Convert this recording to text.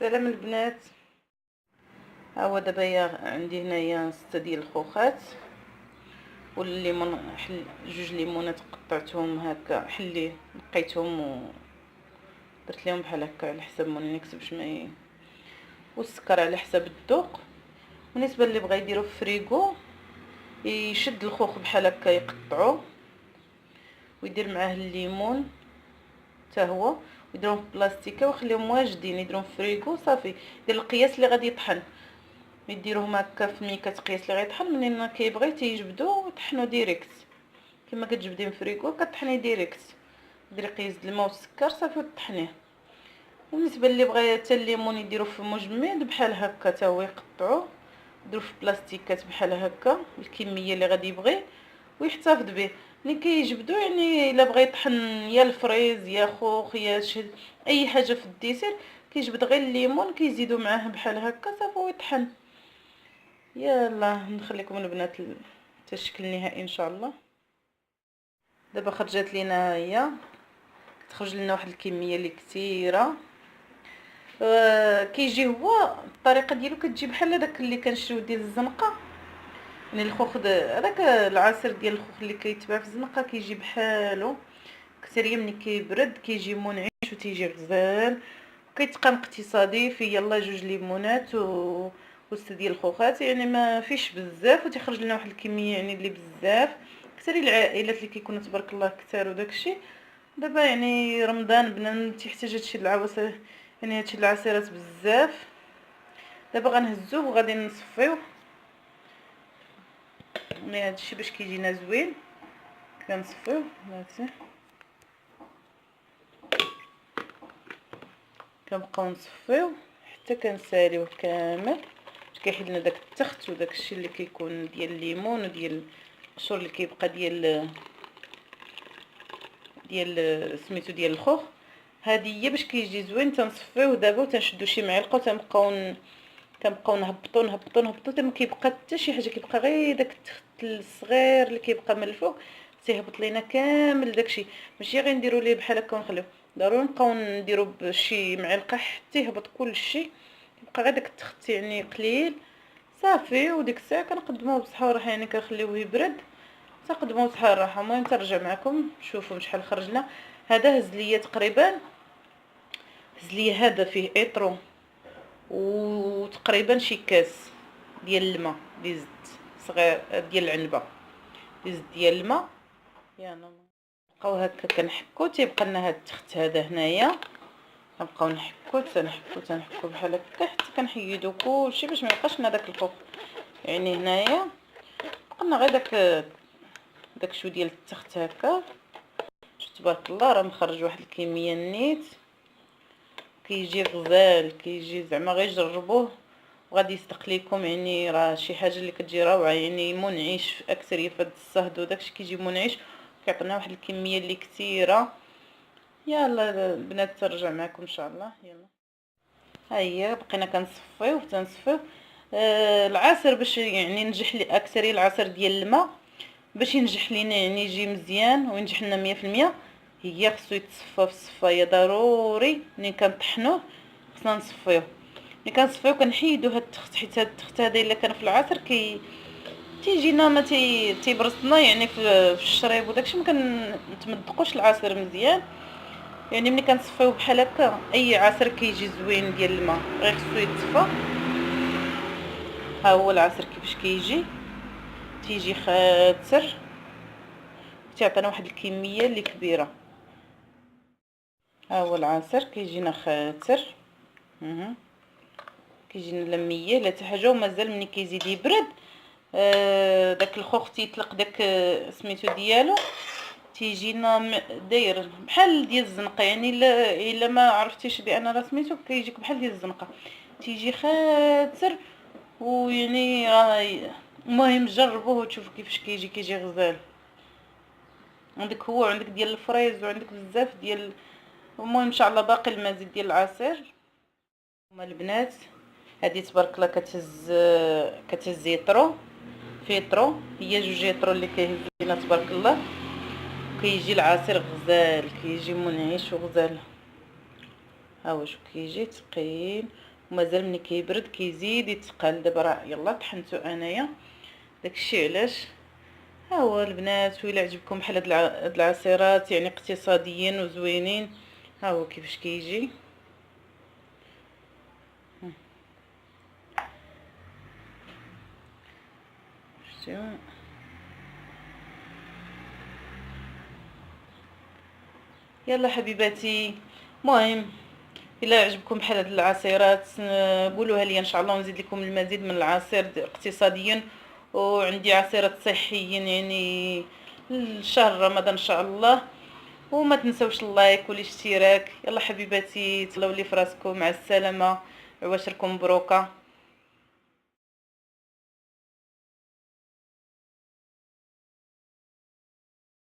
سلام البنات. ها هو دابا عندي هنايا 6 ديال الخوخات والليمون، جوج ليمونات قطعتهم هكا، حلي نقيتهم ودرت لهم بحال هكا على حساب مونيكس باش ما والسكر على حساب الذوق. بالنسبه اللي بغا يديرو في فريغو يشد الخوخ بحال هكا يقطعوه ويدير معاه الليمون حتى هو ويديرهم في بلاستيكه ويخليهم واجدين، يديرهم في فريغو صافي. دير القياس اللي غادي يطحن، يديروهم هكا في ميكه قياس اللي غيطحن، منين كيبغي تيجبدو ويطحنوا ديريكت كما كتجبدين فريكو كطحني ديريكت، ديري قياس الماء والسكر صافي وطحنيه. وبالنسبه اللي بغى حتى الليمون يديرو في مجمد بحال هكا حتى هو يقطعوه يديرو في بلاستيكات بحال هكا بالكميه اللي غادي يبغي ويحتفظ به. ملي كيجبدو يعني الا بغى يطحن يا الفريز يا خوخ يا اي حاجه في الديسير، كيجبد غير الليمون كيزيدو معاه بحال هكا صافي ويطحن. يلا نخليكم البنات حتى الشكل النهائي ان شاء الله. دابا خرجت لينا هي، كتخرج لنا واحد الكميه اللي كثيره. كيجي هو الطريقه ديالو كتجي بحال داك اللي كنشريو ديال الزنقه، يعني الخوخ هذاك العصير ديال الخوخ اللي كيتباع في الزنقه كيجي بحالو. كثير ملي كيبرد كيجي منعش وتيجي غزال وكيتقام اقتصادي. فيه يلا جوج ليمونات وست ديال الخوخات، يعني ما فيش بزاف وتيخرج لنا واحد الكميه يعني اللي بزاف. كثير العائلات اللي كيكونوا تبارك الله كثار وداكشي. دابا يعني رمضان بنا تيحتاج هادشي العواسر، يعني هادشي العصيرات بزاف. دابا غنهزوه وغادي نصفيوه، يعني هادشي باش كيجينا زوين كنصفيوه. هاتي كنبقاو نصفيوه حتى كنساليوه كامل باش كيحيد لنا داك التخت وداك الشيء اللي كيكون ديال الليمون وديال القشور اللي كيبقى ديال سميتو ديال الخوخ. هذه هي باش كيجي زوين. تنصفيوه دابا وتنشدو شي معلقه كنبقاو نهبطو حتى ما كيبقى حتى شي حاجه، كيبقى غير داك التخت الصغير اللي كيبقى من الفوق تيهبط لينا كامل داكشي. ماشي غير نديرو ليه بحال هكا ونخليوه، ضروري نبقاو نديرو بشي معلقه حتى يهبط كلشي، يبقى غير داك التخت يعني قليل صافي. وديك الساعه كنقدموه بصحه وراحه، يعني كنخليوه يبرد تقدموا بصحه الراحه. المهم ترجع معكم شوفوا شحال خرجنا. هذا هز ليا تقريبا، هز ليا هذا فيه ايطرو وتقريبا شي كاس ديال الماء اللي زدت صغير ديال العنبه اللي زدت ديال الماء. يلا نبقاو هكا كنحكو تيبقى لنا هاد التخت هذا هنايا، كنبقاو نحكو تنحكو بحال هكا حتى كنحيدو كلشي باش ما يبقاش لنا داك الخوخ. يعني هنايا بقى غير داك شويه ديال التخت هكا. تبارك الله راه مخرج واحد الكميه نيت، كيجي غزال، كيجي زعما غير جربوه وغادي يصدق ليكم. يعني راه شي حاجه اللي كتجي روعه، يعني منعش اكثر في هاد الصهد وداكشي كيجي منعش، كيعطينا واحد الكميه اللي كثيره. يلا البنات ترجع معكم ان شاء الله. يلا ها هي بقينا كنصفيو العصير باش يعني نجح لي اكثر العصير ديال الماء باش ينجح لينا، يعني يجي مزيان وينجح لنا 100%. هي خصو يتصفى في الصفايه ضروري. ملي كنطحنوه خصنا نصفيوه، ملي كنصفيوه كنحيدو هاد التخت، حيت هاد التخت هذا الا كان في العصير تيجينا ما تيبرصنا يعني في الشريب وداكشي، ما كنتمدقوش العصير مزيان. يعني ملي كنصفيوه بحال هكا اي عصير كيجي زوين ديال الماء غير خصو يتصفى. ها هو العصير كيفاش كيجي، تيجي خاتر، تيعطينا واحد الكميه اللي كبيره. ها هو العصير كيجينا خاتر، كيجينا لميه لا حتى حاجه. ومازال ملي كيزيد يبرد داك الخوخ تيطلق داك سميتو ديالو، تيجينا داير بحال ديال الزنقه. يعني الا ما عرفتيش بان راه سميتو كيجيك بحال ديال الزنقه، تيجي خاتر. ويعني المهم جربوه وتشوفوا كيفاش كيجي غزال. عندك هو وعندك ديال الفريز وعندك بزاف ديال. المهم ان شاء الله باقي المزيد ديال العصير. هما البنات هذه تبارك الله كتهز يطرو فيطرو، هي جوج يطرو اللي كيهز لينا تبارك الله. كيجي العصير غزال، كيجي منعش وغزال. ها هو شو كيجي ثقيل ومازال ملي كيبرد كيزيد يتقل. دابا راه يلا طحنتو انايا، داكشي علاش. ها هو البنات، وإلا عجبكم بحال هاد العصيرات يعني اقتصاديين وزوينين، ها هو كيفاش كيجي. شفتوا؟ يلا حبيباتي، المهم الا عجبكم بحال هاد العصيرات قولوها لي ان شاء الله، ونزيد لكم المزيد من العصير اقتصاديا. وعندي عصيرات صحيين يعني لشهر رمضان ان شاء الله. وما تنسوش اللايك والاشتراك. يلا حبيباتي، تهلاو لي فراسكم، مع السلامه، عواشركم مبروكه.